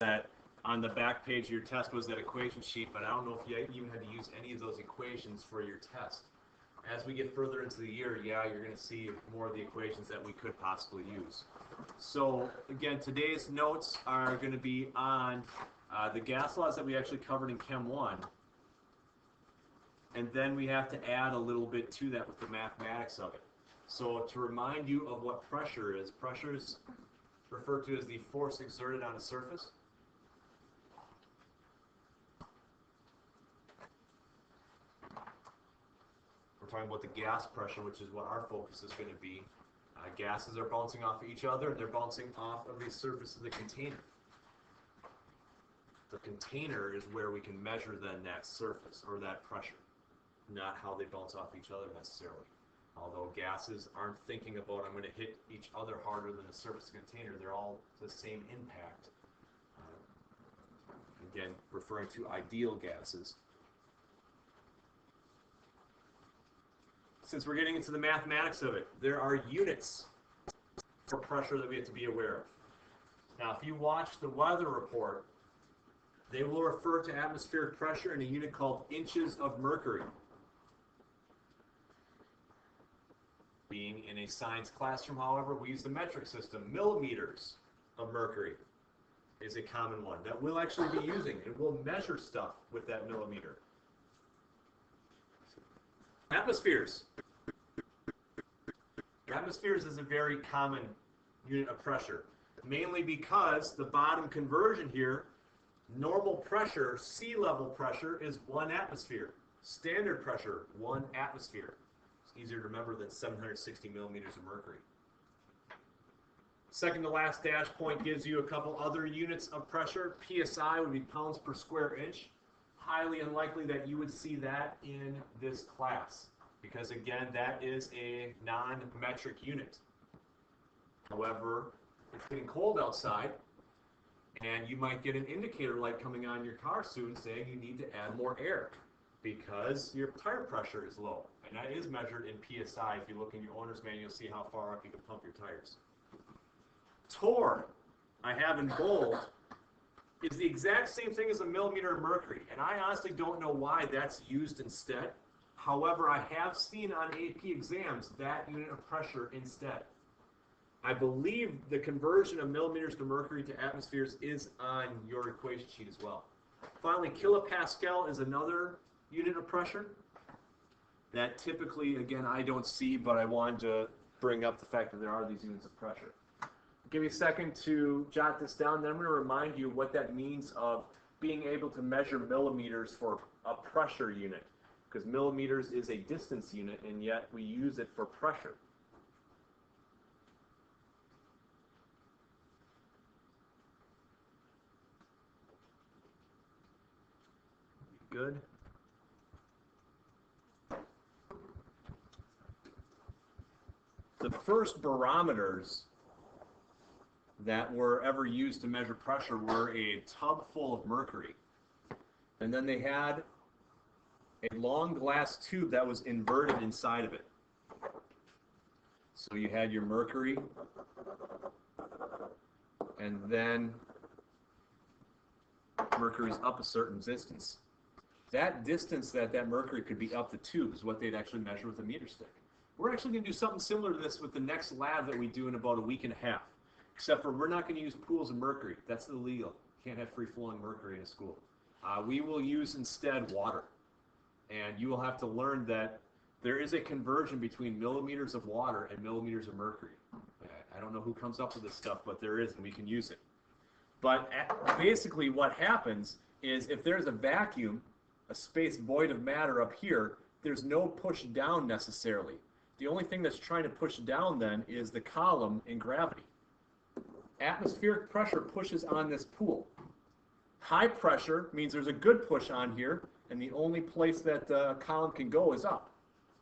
that on the back page of your test was that equation sheet, but I don't know if you even had to use any of those equations for your test. As we get further into the year, yeah, you're going to see more of the equations that we could possibly use. So again, today's notes are going to be on the gas laws that we actually covered in Chem 1. And then we have to add a little bit to that with the mathematics of it. So to remind you of what pressure is referred to as the force exerted on a surface. We're talking about the gas pressure, which is what our focus is going to be. Gases are bouncing off of each other, and they're bouncing off of the surface of the container. The container is where we can measure then that surface or that pressure, not how they bounce off each other necessarily. Although gases aren't thinking about I'm going to hit each other harder than the surface of the container, they're all the same impact. Again, referring to ideal gases. Since we're getting into the mathematics of it, there are units for pressure that we have to be aware of. Now, if you watch the weather report, they will refer to atmospheric pressure in a unit called inches of mercury. Being in a science classroom, however, we use the metric system. Millimeters of mercury is a common one that we'll actually be using, and we'll measure stuff with that millimeter. Atmospheres. Atmospheres is a very common unit of pressure, mainly because the bottom conversion here, normal pressure, sea level pressure, is 1 atmosphere. Standard pressure, 1 atmosphere. It's easier to remember than 760 millimeters of mercury. Second to last dash point gives you a couple other units of pressure. PSI would be pounds per square inch. Highly unlikely that you would see that in this class, because again, that is a non-metric unit. However, it's getting cold outside, and you might get an indicator light coming on your car soon saying you need to add more air because your tire pressure is low. And that is measured in PSI. If you look in your owner's manual, you'll see how far up you can pump your tires. Torr, I have in bold, is the exact same thing as a millimeter of mercury. And I honestly don't know why that's used instead. However, I have seen on AP exams that unit of pressure instead. I believe the conversion of millimeters to mercury to atmospheres is on your equation sheet as well. Finally, kilopascal is another unit of pressure that typically, again, I don't see, but I wanted to bring up the fact that there are these units of pressure. Give me a second to jot this down, then I'm going to remind you what that means of being able to measure millimeters for a pressure unit, because millimeters is a distance unit, and yet we use it for pressure. Good. The first barometers that were ever used to measure pressure were a tub full of mercury. And then they had a long glass tube that was inverted inside of it. So you had your mercury, and then mercury's up a certain distance. That distance that mercury could be up the tube is what they'd actually measure with a meter stick. We're actually going to do something similar to this with the next lab that we do in about a week and a half. Except for we're not going to use pools of mercury. That's illegal. You can't have free-flowing mercury in a school. We will use instead water. And you will have to learn that there is a conversion between millimeters of water and millimeters of mercury. I don't know who comes up with this stuff, but there is, and we can use it. But basically what happens is if there's a vacuum, a space void of matter up here, there's no push down necessarily. The only thing that's trying to push down then is the column in gravity. Atmospheric pressure pushes on this pool. High pressure means there's a good push on here, and the only place that the column can go is up.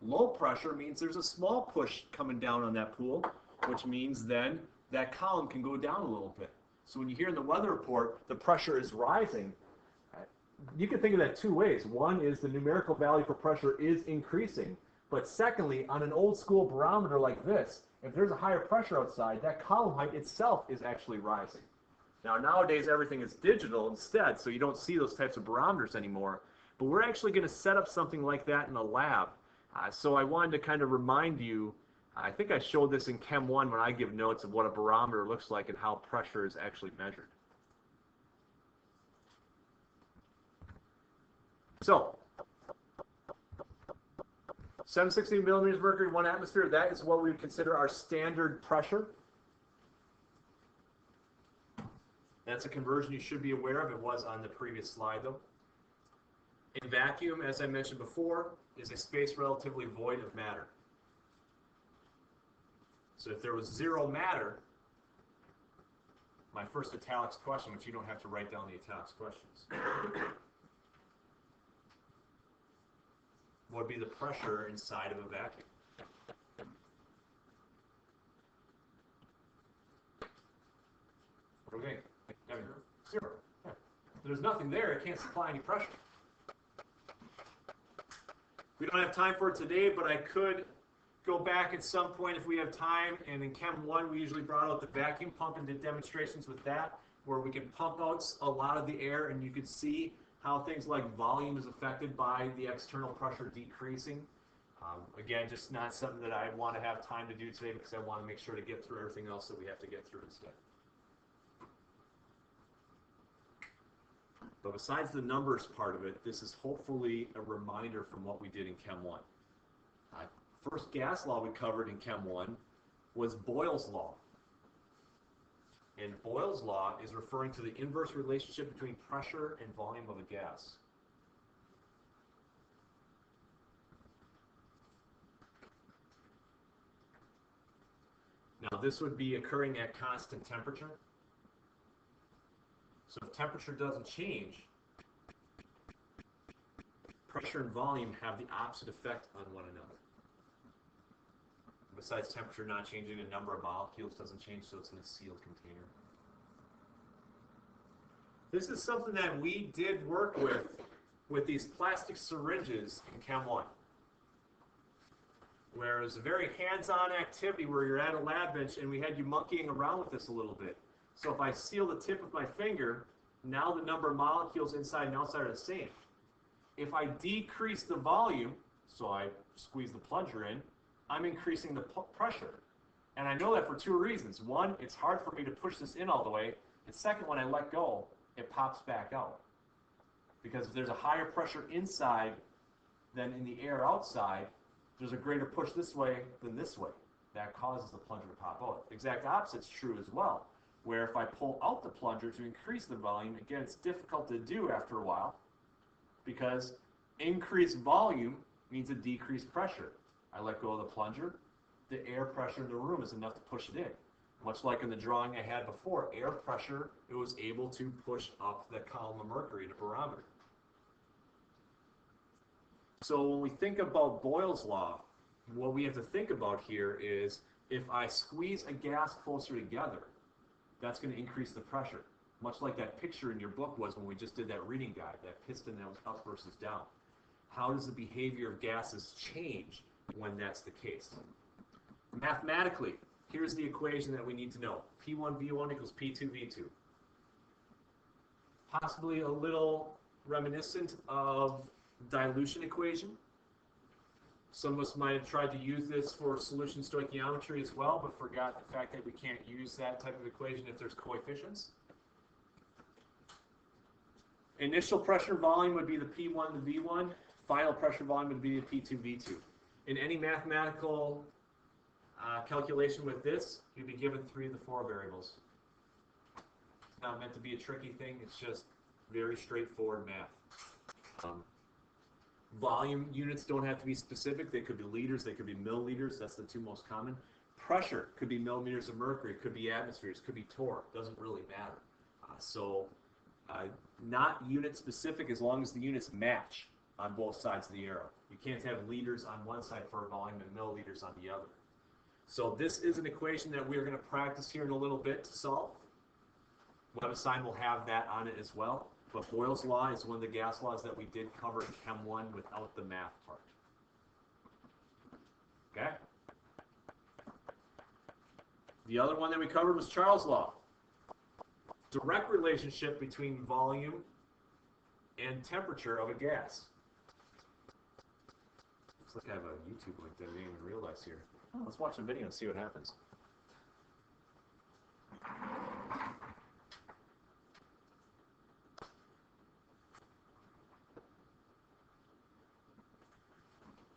Low pressure means there's a small push coming down on that pool, which means then that column can go down a little bit. So when you hear in the weather report the pressure is rising, you can think of that two ways. One is the numerical value for pressure is increasing. But secondly, on an old school barometer like this, if there's a higher pressure outside, that column height itself is actually rising. Now, nowadays, everything is digital instead, so you don't see those types of barometers anymore. But we're actually going to set up something like that in the lab. So I wanted to kind of remind you, I think I showed this in Chem 1 when I give notes of what a barometer looks like and how pressure is actually measured. So, 760 millimeters of mercury, 1 atmosphere, that is what we would consider our standard pressure. That's a conversion you should be aware of. It was on the previous slide, though. A vacuum, as I mentioned before, is a space relatively void of matter. So if there was zero matter, my first italics question, which you don't have to write down the italics questions, would be the pressure inside of a vacuum. Okay, zero. Yeah. There's nothing there, it can't supply any pressure. We don't have time for it today, but I could go back at some point if we have time, and in Chem 1 we usually brought out the vacuum pump and did demonstrations with that, where we can pump out a lot of the air and you could see how things like volume is affected by the external pressure decreasing. Again, just not something that I want to have time to do today because I want to make sure to get through everything else that we have to get through instead. But besides the numbers part of it, this is hopefully a reminder from what we did in Chem 1. First gas law we covered in Chem 1 was Boyle's law. And Boyle's law is referring to the inverse relationship between pressure and volume of a gas. Now this would be occurring at constant temperature. So if temperature doesn't change, pressure and volume have the opposite effect on one another. Besides temperature not changing, the number of molecules doesn't change, so it's in a sealed container. This is something that we did work with these plastic syringes in Chem 1, where it was a very hands-on activity where you're at a lab bench and we had you monkeying around with this a little bit. So if I seal the tip with my finger, now the number of molecules inside and outside are the same. If I decrease the volume, so I squeeze the plunger in, I'm increasing the pressure. And I know that for two reasons. One, it's hard for me to push this in all the way. And second, when I let go, it pops back out. Because if there's a higher pressure inside than in the air outside, there's a greater push this way than this way. That causes the plunger to pop out. The exact opposite is true as well, where if I pull out the plunger to increase the volume, again, it's difficult to do after a while because increased volume means a decreased pressure. I let go of the plunger, the air pressure in the room is enough to push it in. Much like in the drawing I had before, air pressure, it was able to push up the column of mercury in a barometer. So when we think about Boyle's law, what we have to think about here is if I squeeze a gas closer together, that's going to increase the pressure. Much like that picture in your book was when we just did that reading guide, that piston that was up versus down. How does the behavior of gases change when that's the case? Mathematically, here's the equation that we need to know. P1V1 equals P2V2. Possibly a little reminiscent of dilution equation. Some of us might have tried to use this for solution stoichiometry as well, but forgot the fact that we can't use that type of equation if there's coefficients. Initial pressure volume would be the P1 to V1. Final pressure volume would be the P2 V2. In any mathematical calculation with this, you'd be given 3 of the 4 variables. It's not meant to be a tricky thing. It's just very straightforward math. Volume units don't have to be specific. They could be liters, they could be milliliters. That's the two most common. Pressure could be millimeters of mercury, could be atmospheres, could be torque. Doesn't really matter. Not unit specific as long as the units match on both sides of the arrow. You can't have liters on one side for a volume and milliliters on the other. So this is an equation that we're going to practice here in a little bit to solve. WebAssign will have that on it as well. But Boyle's law is one of the gas laws that we did cover in Chem 1 without the math part. Okay? The other one that we covered was Charles' law. direct relationship between volume and temperature of a gas. Looks like I have a YouTube link that I didn't even realize here. Oh, let's watch the video and see what happens.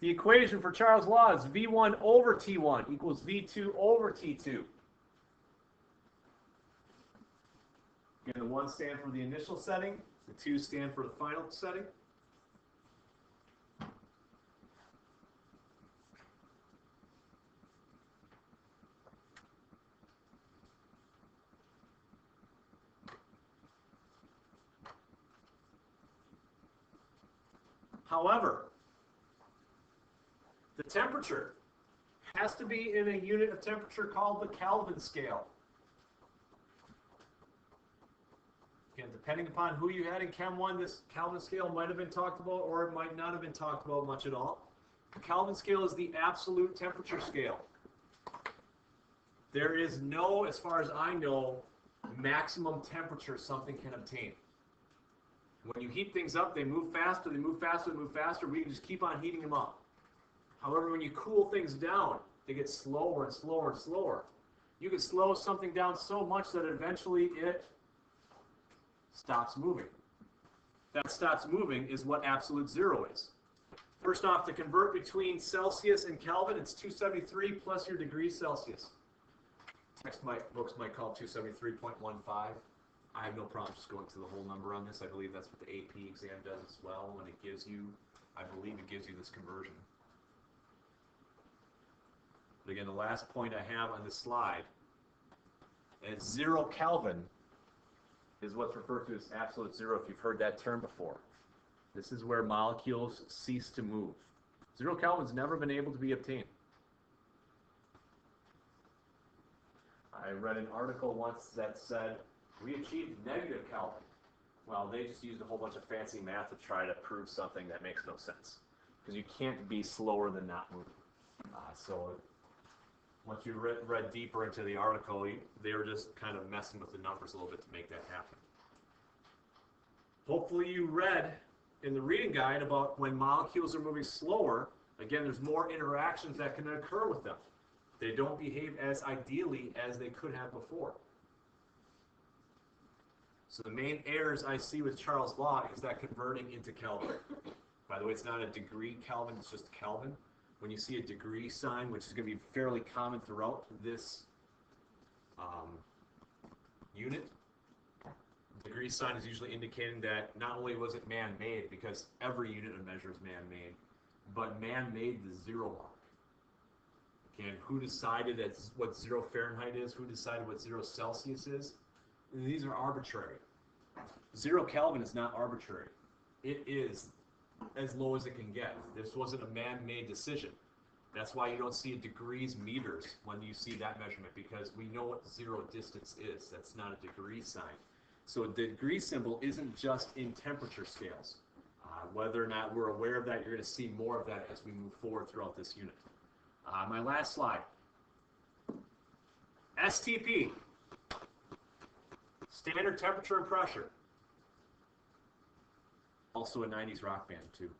The equation for Charles' law is V1 over T1 equals V2 over T2. Again, the 1 stand for the initial setting, the 2 stand for the final setting. However, the temperature has to be in a unit of temperature called the Kelvin scale. Again, depending upon who you had in Chem 1, this Kelvin scale might have been talked about or it might not have been talked about much at all. The Kelvin scale is the absolute temperature scale. There is no, as far as I know, maximum temperature something can obtain. When you heat things up, they move faster, they move faster, they move faster. We can just keep on heating them up. However, when you cool things down, they get slower and slower and slower. You can slow something down so much that eventually it stops moving. That stops moving is what absolute zero is. First off, to convert between Celsius and Kelvin, it's 273 plus your degrees Celsius. Books might call it 273.15. I have no problem just going to the whole number on this. I believe that's what the AP exam does as well when it gives you, I believe it gives you this conversion. But again, the last point I have on this slide is 0 Kelvin is what's referred to as absolute zero, if you've heard that term before. This is where molecules cease to move. 0 Kelvin's never been able to be obtained. I read an article once that said, we achieved negative Kelvin. Well, they just used a whole bunch of fancy math to try to prove something that makes no sense. Because you can't be slower than not moving. So once you read deeper into the article, they were just kind of messing with the numbers a little bit to make that happen. Hopefully you read in the reading guide about when molecules are moving slower, again, there's more interactions that can occur with them. They don't behave as ideally as they could have before. So the main errors I see with Charles' law is that converting into Kelvin. By the way, it's not a degree Kelvin, it's just Kelvin. When you see a degree sign, which is going to be fairly common throughout this unit, the degree sign is usually indicating that not only was it man-made, because every unit of measure is man-made, but man-made the 0 mark. And who decided that's what 0 Fahrenheit is? Who decided what 0 Celsius is? These are arbitrary. 0 Kelvin is not arbitrary. It is as low as it can get. This wasn't a man-made decision. That's why you don't see degrees meters when you see that measurement, because we know what 0 distance is. That's not a degree sign. So the degree symbol isn't just in temperature scales. Whether or not we're aware of that, you're going to see more of that as we move forward throughout this unit. My last slide. STP. Standard temperature and pressure. Also a 90s rock band, too.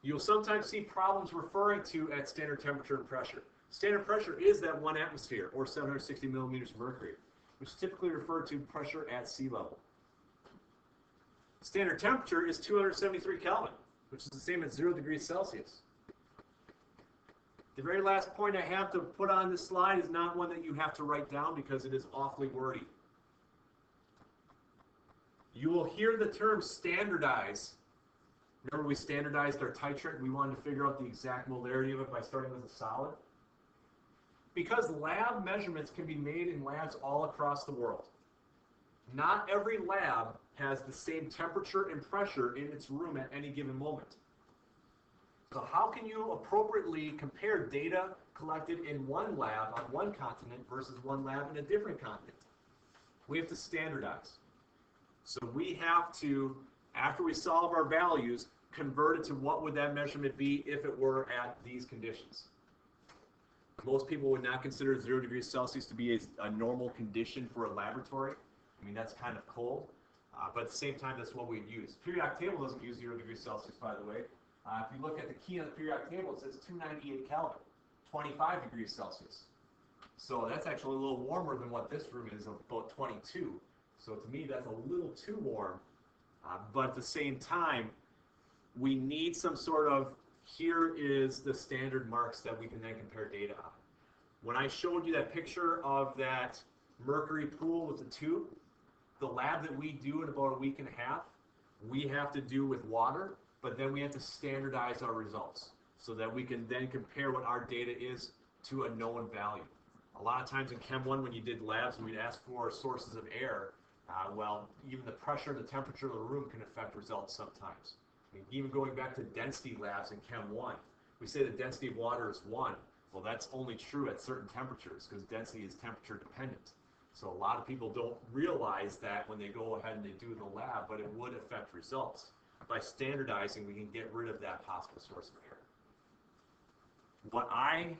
You'll sometimes see problems referring to at standard temperature and pressure. Standard pressure is that 1 atmosphere, or 760 millimeters of mercury, which is typically referred to pressure at sea level. Standard temperature is 273 Kelvin, which is the same as 0 degrees Celsius. The very last point I have to put on this slide is not one that you have to write down because it is awfully wordy. You will hear the term standardize. Remember we standardized our titrant? We wanted to figure out the exact molarity of it by starting with a solid. Because lab measurements can be made in labs all across the world. Not every lab has the same temperature and pressure in its room at any given moment. So how can you appropriately compare data collected in one lab on one continent versus one lab in a different continent? We have to standardize. So we have to, after we solve our values, convert it to what would that measurement be if it were at these conditions. Most people would not consider 0 degrees Celsius to be a normal condition for a laboratory. I mean, that's kind of cold. But at the same time, that's what we'd use. Periodic table doesn't use 0 degrees Celsius, by the way. If you look at the key on the periodic table, it says 298 Kelvin, 25 degrees Celsius. So that's actually a little warmer than what this room is, about 22. So to me, that's a little too warm. But at the same time, we need some sort of, here is the standard marks that we can then compare data on. When I showed you that picture of that mercury pool with the tube, the lab that we do in about a week and a half, we have to do with water, but then we have to standardize our results so that we can then compare what our data is to a known value. A lot of times in Chem 1, when you did labs, we'd ask for sources of air. Well, even the pressure and the temperature of the room can affect results sometimes. I mean, even going back to density labs in Chem 1, we say the density of water is 1. Well, that's only true at certain temperatures because density is temperature dependent. So a lot of people don't realize that when they go ahead and they do the lab, but it would affect results. By standardizing, we can get rid of that possible source of error. What I